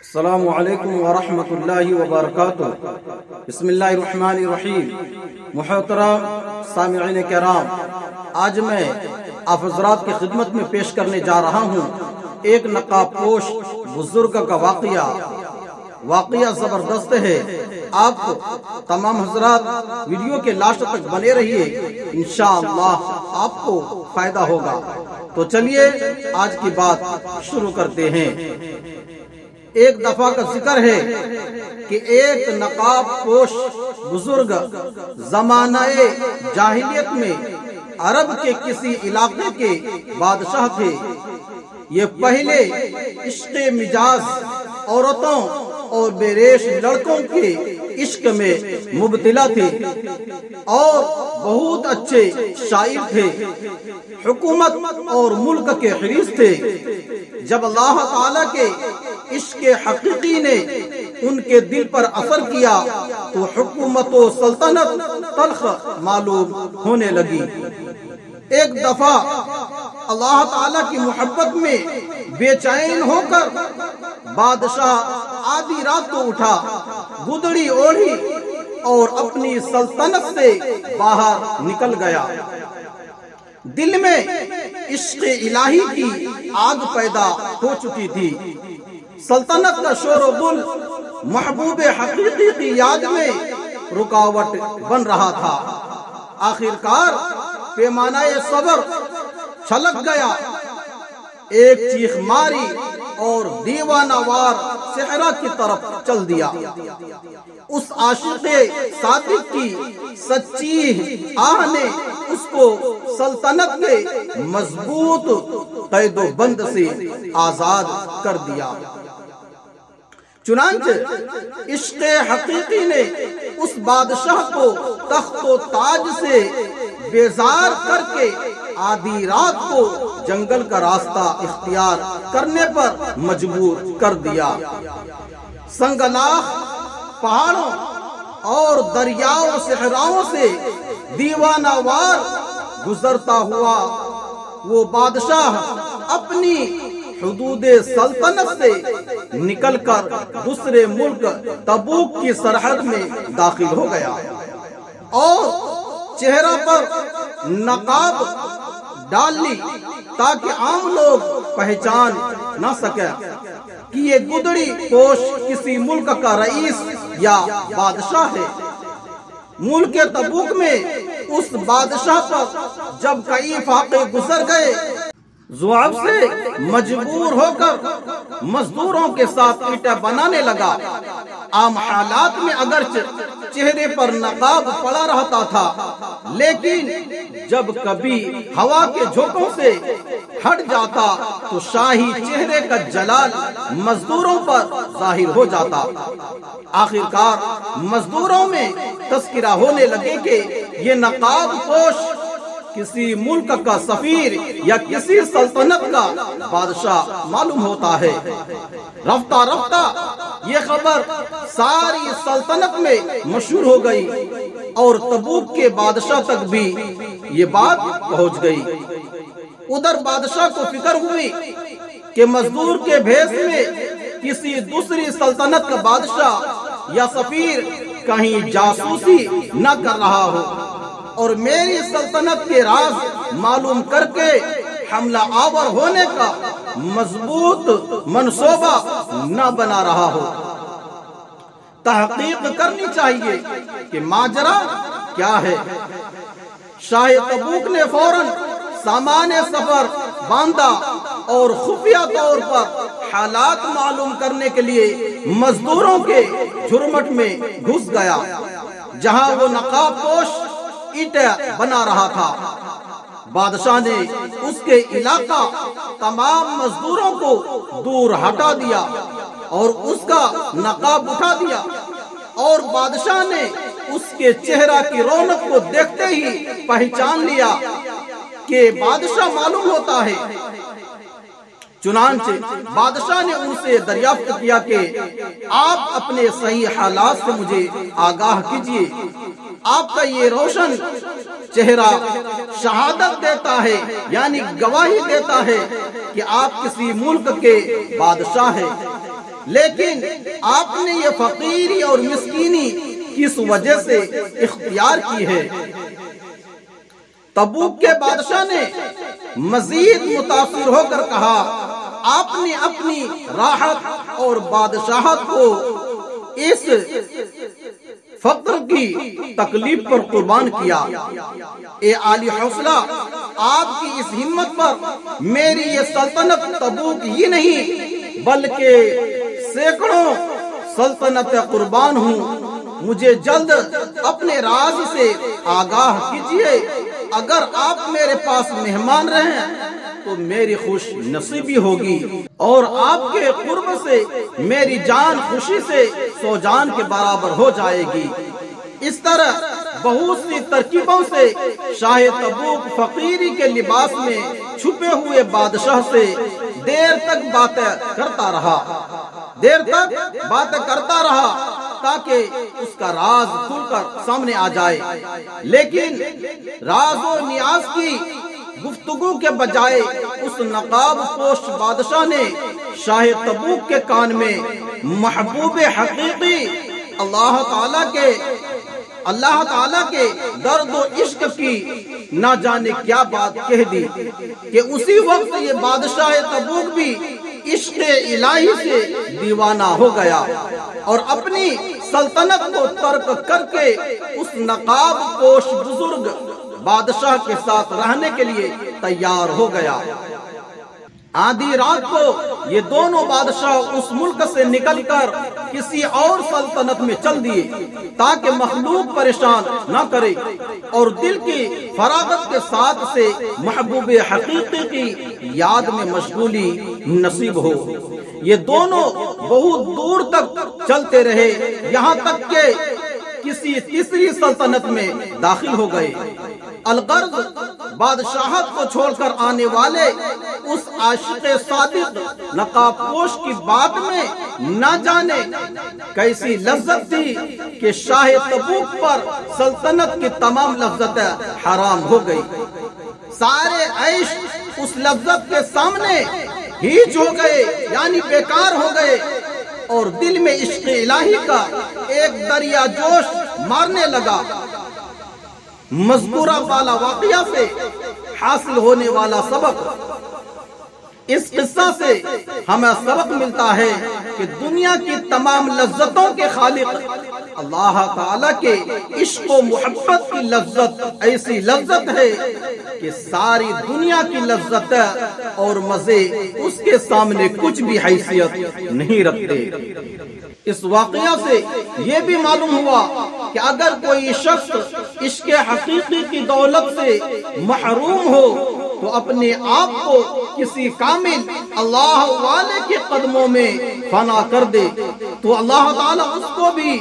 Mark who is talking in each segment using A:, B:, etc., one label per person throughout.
A: السلام علیکم ورحمۃ اللہ وبرکاتہ۔ بسم اللہ الرحمن الرحیم۔ محترم سامعین کرام، آج میں آپ حضرات کی خدمت میں پیش کرنے جا رہا ہوں ایک نقاب پوش بزرگ کا واقعہ زبردست ہے۔ آپ تمام حضرات ویڈیو کے لاسٹ تک بنے رہیے، انشاءاللہ آپ کو فائدہ ہوگا۔ تو چلیے آج کی بات شروع کرتے ہیں۔ ایک دفعہ کا ذکر ہے کہ ایک نقاب پوش بزرگ زمانہ جاہلیت میں عرب کے کسی علاقے کے بادشاہ تھے۔ یہ پہلے عشق مجاز عورتوں اور بے ریش لڑکوں کے عشق میں مبتلا تھے اور بہت اچھے شاعر تھے، حکومت اور ملک کے حریص تھے۔ جب اللہ تعالیٰ کے عشق حقیقی نے ان کے دل پر اثر کیا تو حکومت و سلطنت تلخ معلوم ہونے لگی۔ ایک دفعہ اللہ تعالیٰ کی محبت میں بے چین ہو کر بادشاہ آدھی رات کو اٹھا، گدڑی اوڑھی اور اپنی سلطنت سے باہر نکل گیا۔ دل میں عشق الہی کی آگ پیدا ہو چکی تھی۔ سلطنت کا شور و گل محبوب حقیقی کی یاد میں رکاوٹ بن رہا تھا۔ آخرکار پیمانہ صبر چھلک گیا، ایک چیخ ماری اور دیوانہ وار صحرا کی طرف چل دیا۔ اس عاشق صادق کی سچی آہ نے اس کو سلطنت کے مضبوط قید و بند سے آزاد کر دیا۔ چنانچہ عشق حقیقی نے اس بادشاہ کو تخت و تاج سے بیزار کر کے آدھی رات کو جنگل کا راستہ اختیار کرنے پر مجبور کر دیا۔ سنگلاخ پہاڑوں اور دریاؤں صحراؤں سے دیوانہ وار گزرتا ہوا وہ بادشاہ اپنی حدود سلطنت سے نکل کر دوسرے ملک تبوک کی سرحد میں داخل ہو گیا اور چہرہ پر نقاب ڈال لی تاکہ عام لوگ پہچان نہ سکے کہ یہ گدڑی پوش کسی ملک کا رئیس یا بادشاہ ہے۔ ملک تبوک میں اس بادشاہ پر جب کئی فاقے گزر گئے، ضعف سے مجبور ہو کر مزدوروں کے ساتھ اینٹیں بنانے لگا۔ عام حالات میں اگرچہ چہرے پر نقاب پڑا رہتا تھا، لیکن جب کبھی ہوا کے جھونکوں سے ہٹ جاتا تو شاہی چہرے کا جلال مزدوروں پر ظاہر ہو جاتا۔ آخرکار مزدوروں میں تذکرہ ہونے لگے کہ یہ نقاب پوش کسی ملک کا سفیر یا کسی سلطنت کا بادشاہ معلوم ہوتا ہے۔ رفتہ رفتہ یہ خبر ساری سلطنت میں مشہور ہو گئی اور تبوک کے بادشاہ تک بھی یہ بات پہنچ گئی۔ ادھر بادشاہ کو فکر ہوئی کہ مزدور کے بھیس میں کسی دوسری سلطنت کا بادشاہ یا سفیر کہیں جاسوسی نہ کر رہا ہو اور میری سلطنت کے راز معلوم کر کے حملہ آور ہونے کا مضبوط منصوبہ نہ بنا رہا ہو۔ تحقیق کرنی چاہیے کہ ماجرا کیا ہے۔ شاہ تبوک نے فوراً سامان سفر باندھا اور خفیہ طور پر حالات معلوم کرنے کے لیے مزدوروں کے جھرمٹ میں گھس گیا جہاں وہ نقاب پوش اینٹیں بنا رہا تھا۔ بادشاہ نے اس کے علاقہ تمام مزدوروں کو دور ہٹا دیا اور اس کا نقاب اٹھا دیا اور بادشاہ نے اس کے چہرہ کی رونق کو دیکھتے ہی پہچان لیا کہ بادشاہ معلوم ہوتا ہے۔ چنانچہ بادشاہ نے ان سے دریافت کیا کہ آپ اپنے صحیح حالات سے مجھے آگاہ کیجیے۔ آپ کا یہ روشن چہرہ شہادت دیتا ہے، یعنی گواہی دیتا ہے کہ آپ کسی ملک کے بادشاہ ہیں۔ لیکن آپ نے یہ فقیری اور مسکینی کس وجہ سے اختیار کی ہے؟ تبوک کے بادشاہ نے مزید متاثر ہو کر کہا، آپ نے اپنی راحت اور بادشاہت کو اس فقر کی تکلیف پر قربان کیا۔ اے عالی حوصلہ، آپ کی اس ہمت پر میری یہ سلطنت تبوک ہی نہیں بلکہ سینکڑوں سلطنت قربان ہوں۔ مجھے جلد اپنے راز سے آگاہ کیجئے۔ اگر آپ میرے پاس مہمان رہیں تو میری خوش نصیبی ہوگی، اور آپ کے قرب سے میری جان خوشی سے سو جان کے برابر ہو جائے گی۔ اس طرح بہت سی ترکیبوں سے شاہ تبوک فقیری کے لباس میں چھپے ہوئے بادشاہ سے دیر تک باتیں کرتا رہا تاکہ اس کا راز کھل کر سامنے آ جائے، لیکن راز و نیاز کی گفتگو کے بجائے اس نقاب پوش بادشاہ نے شاہ تبوک کے کان میں محبوب حقیقی اللہ تعالیٰ کے درد و عشق کی نہ جانے کیا بات کہہ دی کہ اسی وقت یہ بادشاہ تبوک بھی عشق الہی سے دیوانہ ہو گیا اور اپنی سلطنت کو ترک کر کے اس نقاب پوش بزرگ بادشاہ کے ساتھ رہنے کے لیے تیار ہو گیا۔ آدھی رات کو یہ دونوں بادشاہ اس ملک سے نکل کر کسی اور سلطنت میں چل دیے تاکہ مخلوق پریشان نہ کرے اور دل کی فراغت کے ساتھ سے محبوب حقیقی کی یاد میں مشغولی نصیب ہو۔ یہ دونوں بہت دور تک چلتے رہے، یہاں تک کہ کسی تیسری سلطنت میں داخل ہو گئے۔ الغرض بادشاہت کو چھوڑ کر آنے والے اس عاشق صادق نقاب پوش کی بات میں نہ جانے کیسی لذت تھی کہ شاہ تبوک پر سلطنت کی تمام لذتیں حرام ہو گئی۔ سارے عیش اس لذت کے سامنے ہیچ ہو گئے، یعنی بیکار ہو گئے، اور دل میں عشق الہی کا ایک دریا جوش مارنے لگا۔ مذکورہ والا واقعہ سے حاصل ہونے والا سبق، اس قصہ سے ہمیں سبق ملتا ہے کہ دنیا کی تمام لذتوں کے خالق اللہ تعالیٰ کے عشق و محبت کی لذت ایسی لذت ہے کہ ساری دنیا کی لذت اور مزے اس کے سامنے کچھ بھی حیثیت نہیں رکھتے۔ اس واقعہ سے یہ بھی معلوم ہوا کہ اگر کوئی شخص عشق حقیقی کی دولت سے محروم ہو تو اپنے آپ کو کسی کامل اللہ والے کے قدموں میں فنا کر دے تو اللہ تعالیٰ اس کو بھی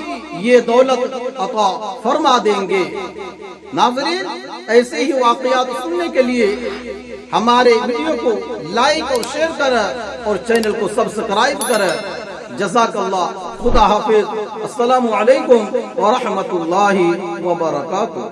A: یہ دولت عطا فرما دیں گے۔ ناظرین، ایسے ہی واقعات سننے کے لیے ہمارے ویڈیو کو لائک اور شیئر کریں اور چینل کو سبسکرائب کریں۔ جزاک اللہ، خدا حافظ، السلام علیکم ورحمۃ اللہ وبرکاتہ۔